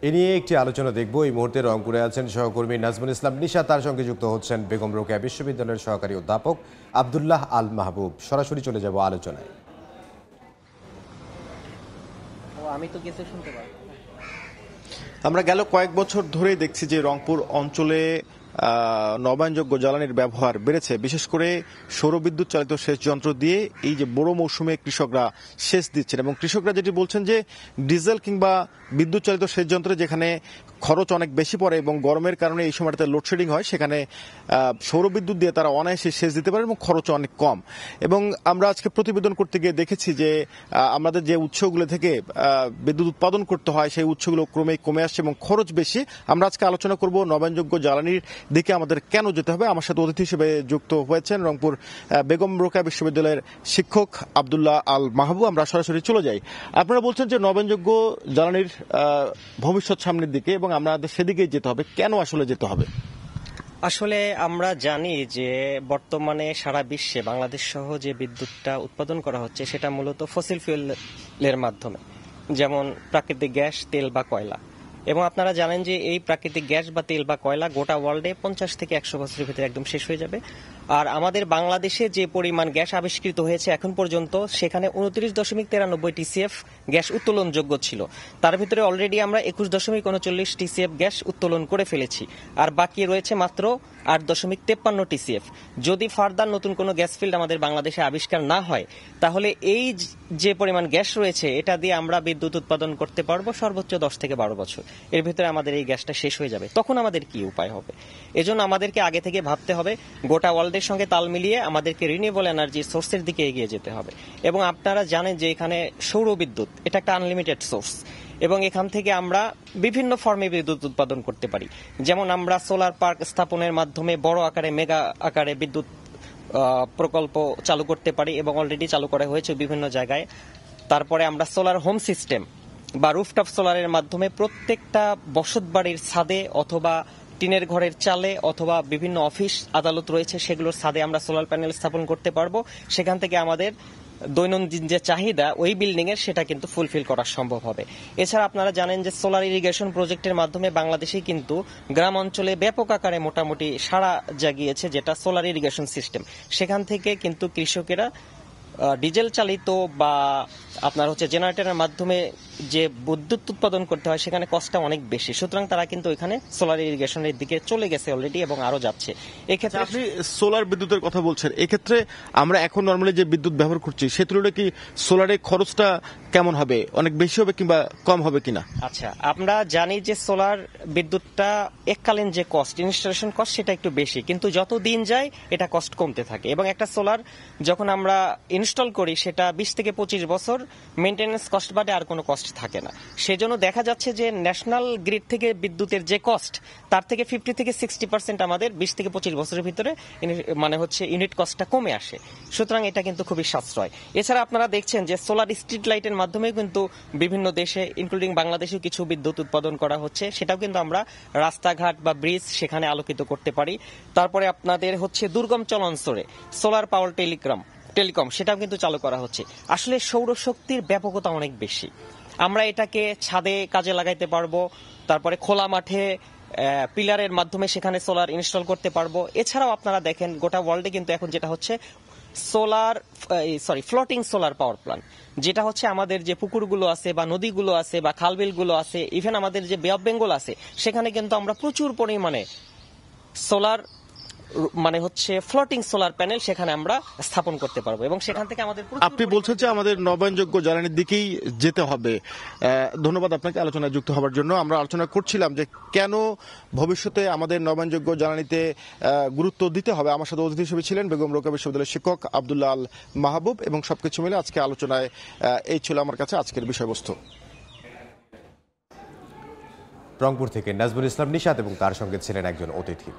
এ নিয়ে একটি আলোচনা দেখব। এই মুহূর্তে রংপুরে আছেন সহকর্মী নাজমুল ইসলাম নিশা, তার সঙ্গে যুক্ত হচ্ছেন বেগম রোকেয়া বিশ্ববিদ্যালয়ের সহকারী অধ্যাপক আব্দুল্লাহ আল মাহবুব। সরাসরি চলে যাব আলোচনায়। আমরা গেল কয়েক বছর ধরেই দেখছি যে রংপুর অঞ্চলে নবায়নযোগ্য জ্বালানির ব্যবহার বেড়েছে, বিশেষ করে সৌরবিদ্যুৎ চালিত সেচ যন্ত্র দিয়ে এই যে বড় মৌসুমে কৃষকরা সেচ দিচ্ছেন। এবং কৃষকরা যেটি বলছেন যে ডিজেল কিংবা বিদ্যুৎ চালিত সেচ যন্ত্রে যেখানে খরচ অনেক বেশি পড়ে এবং গরমের কারণে এই সময়টাতে লোডশেডিং হয়, সেখানে সৌরবিদ্যুৎ দিয়ে তারা অনায়াসে সেচ দিতে পারে এবং খরচ অনেক কম। এবং আমরা আজকে প্রতিবেদন করতে গিয়ে দেখেছি যে আমাদের যে উৎসগুলো থেকে বিদ্যুৎ উৎপাদন করতে হয় সেই উৎসগুলো ক্রমেই কমে আসছে এবং খরচ বেশি। আমরা আজকে আলোচনা করব নবায়নযোগ্য জ্বালানির দিকে আমাদের কেন যেতে হবে। আমার সাথে অতিথি হিসেবে যুক্ত হয়েছেন রংপুর বেগম রোকেয়া বিশ্ববিদ্যালয়ের শিক্ষক আব্দুল্লাহ আল মাহবুব। আমরা সরাসরি চলে যাই। আপনারা বলছেন যে নবায়নযোগ্য জ্বালানির ভবিষ্যৎ সামনের দিকে এবং আমাদের সেদিকেই যেতে হবে, কেন আসলে যেতে হবে? আসলে আমরা জানি যে বর্তমানে সারা বিশ্বে বাংলাদেশ সহ যে বিদ্যুৎটা উৎপাদন করা হচ্ছে সেটা মূলত ফসিল ফুয়েলের মাধ্যমে, যেমন প্রাকৃতিক গ্যাস, তেল বা কয়লা। এবং আপনারা জানেন যে এই প্রাকৃতিক গ্যাস বা তেল বা কয়লা গোটা ওয়ার্ল্ডে 50 থেকে 100 বছরের ভিতরে একদম শেষ হয়ে যাবে। আর আমাদের বাংলাদেশে যে পরিমাণ গ্যাস আবিষ্কৃত হয়েছে এখন পর্যন্ত, সেখানে 29.93 TCF গ্যাস উত্তোলনযোগ্য ছিল। তার ভিতরে অলরেডি আমরা 21.39 TCF গ্যাস উত্তোলন করে ফেলেছি, আর বাকি রয়েছে মাত্র 8.53 TCF। যদি ফার্দার নতুন কোনো গ্যাস ফিল্ড আমাদের বাংলাদেশে আবিষ্কার না হয়, তাহলে এই যে পরিমাণ গ্যাস রয়েছে এটা দিয়ে আমরা বিদ্যুৎ উৎপাদন করতে পারবো সর্বোচ্চ 10 থেকে 12 বছর। এর ভিতরে আমাদের এই গ্যাসটা শেষ হয়ে যাবে। তখন আমাদের কি উপায় হবে? এজন্য আমাদেরকে আগে থেকে ভাবতে হবে, গোটা ওয়ার্ল্ডের সঙ্গে তাল মিলিয়ে আমাদেরকে রিনিউয়েবল এনার্জি সোর্সের দিকে এগিয়ে যেতে হবে। এবং আপনারা জানেন যে এখানে সৌরবিদ্যুৎ এটা একটা আনলিমিটেড সোর্স, এবং এখান থেকে আমরা বিভিন্ন ফর্মে বিদ্যুৎ উৎপাদন করতে পারি। যেমন আমরা সোলার পার্ক স্থাপনের মাধ্যমে বড় আকারে, মেগা আকারে বিদ্যুৎ প্রকল্প চালু করতে পারি, এবং অলরেডি চালু করা হয়েছে বিভিন্ন জায়গায়। তারপরে আমরা সোলার হোম সিস্টেম বা রুফটপ সোলারের মাধ্যমে প্রত্যেকটা বসতবাড়ির ছাদে অথবা টিনের ঘরের চালে অথবা বিভিন্ন অফিস আদালত রয়েছে সেগুলোর ছাদে আমরা সোলার প্যানেল স্থাপন করতে পারবো। সেখান থেকে আমাদের দৈনন্দিন যে চাহিদা ওই বিল্ডিং এর, সেটা কিন্তু ফুলফিল করা সম্ভব হবে। এছাড়া আপনারা জানেন যে সোলার ইরিগেশন প্রজেক্টের মাধ্যমে বাংলাদেশে কিন্তু গ্রাম অঞ্চলে ব্যাপক আকারে মোটামুটি সাড়া জাগিয়েছে, যেটা সোলার ইরিগেশন সিস্টেম। সেখান থেকে কিন্তু কৃষকেরা ডিজেল চালিত বা আপনার জেনারেটরের মাধ্যমে যে বিদ্যুৎ উৎপাদন করতে হয় সেখানে কষ্টটা অনেক বেশি, সুতরাং তারা কিন্তু এখানে সোলার ইরিগেশনের দিকে চলে গেছে অলরেডি এবং আরো যাচ্ছে। এক্ষেত্রে আপনি সোলার বিদ্যুতের কথা বলছেন, এক্ষেত্রে আমরা এখন নর্মালি যে বিদ্যুৎ ব্যবহার করছি সে তুলনায় কি সোলারের খরচটা কেমন হবে? অনেক বেশি হবে কিংবা কম হবে কিনা? আচ্ছা, আমরা জানি যে সোলার বিদ্যুৎটা এককালীন যে কস্ট, ইনস্টলেশন কস্ট, সেটা একটু বেশি, কিন্তু যত দিন যায় এটা কস্ট কমতে থাকে। এবং একটা সোলার যখন আমরা ইনস্টল করি সেটা 20 থেকে 25 বছর মেইনটেনেন্স কস্ট বাদে আর কোনো কস্ট থাকে না। সেজন্য দেখা যাচ্ছে যে ন্যাশনাল গ্রিড থেকে বিদ্যুতের যে কস্ট, তার থেকে 50 থেকে 60% আমাদের 20 থেকে 25 বছরের ভিতরে ইউনিট কস্টটা কমে আসে। সুতরাং এটা কিন্তু খুবই সাশ্রয়। এছাড়া আপনারা দেখছেন যে সোলার স্ট্রিট লাইটের মাধ্যমে কিন্তু বিভিন্ন দেশে ইনক্লুডিং বাংলাদেশেও কিছু বিদ্যুৎ উৎপাদন করা হচ্ছে, সেটাও কিন্তু আমরা রাস্তাঘাট বা ব্রিজ সেখানে আলোকিত করতে পারি। তারপরে আপনাদের দুর্গম চলাঞ্চলে সোলার পাওয়ার টেলিকম সেটাও কিন্তু চালু করা হচ্ছে। আসলে সৌরশক্তির ব্যাপকতা অনেক বেশি, আমরা এটাকে ছাদে কাজে লাগাইতে পারবো, তারপরে খোলা মাঠে পিলারের মাধ্যমে সেখানে সোলার ইনস্টল করতে পারবো। এছাড়াও আপনারা দেখেন গোটা ওয়ার্ল্ডে কিন্তু এখন যেটা হচ্ছে ফ্লোটিং সোলার পাওয়ার প্ল্যান্ট, যেটা আমাদের যে পুকুরগুলো আছে বা নদীগুলো আছে বা খালবিলগুলো আছে, ইভেন আমাদের যে বে অফ বেঙ্গল আছে, সেখানে কিন্তু আমরা প্রচুর পরিমাণে সোলার ফ্লোটিং সোলার প্যানেল সেখানে আমরা স্থাপন করতে পারবো। এবং সেখান থেকে আমাদের, আপনি বলছেন যে আমাদের নবায়নযোগ্য জ্বালানির দিকেই যেতে হবে। ধন্যবাদ আপনাকে আলোচনায় যুক্ত হওয়ার জন্য। আমরা আলোচনা করছিলাম যে কেন ভবিষ্যতে আমাদের নবায়নযোগ্য জ্বালানিতে গুরুত্ব দিতে হবে। আমার সাথে অতিথি হিসেবে ছিলেন বেগম রোকেয়া বিশ্ববিদ্যালয়ের শিক্ষক আব্দুল্লাহ আল মাহবুব, এবং সবকিছু মিলে আজকে আলোচনায় এই ছিল আমার কাছে আজকের বিষয়বস্তু। রংপুর থেকে নাজমুল ইসলাম নিশাত এবং তার সঙ্গে ছিলেন একজন অতিথি।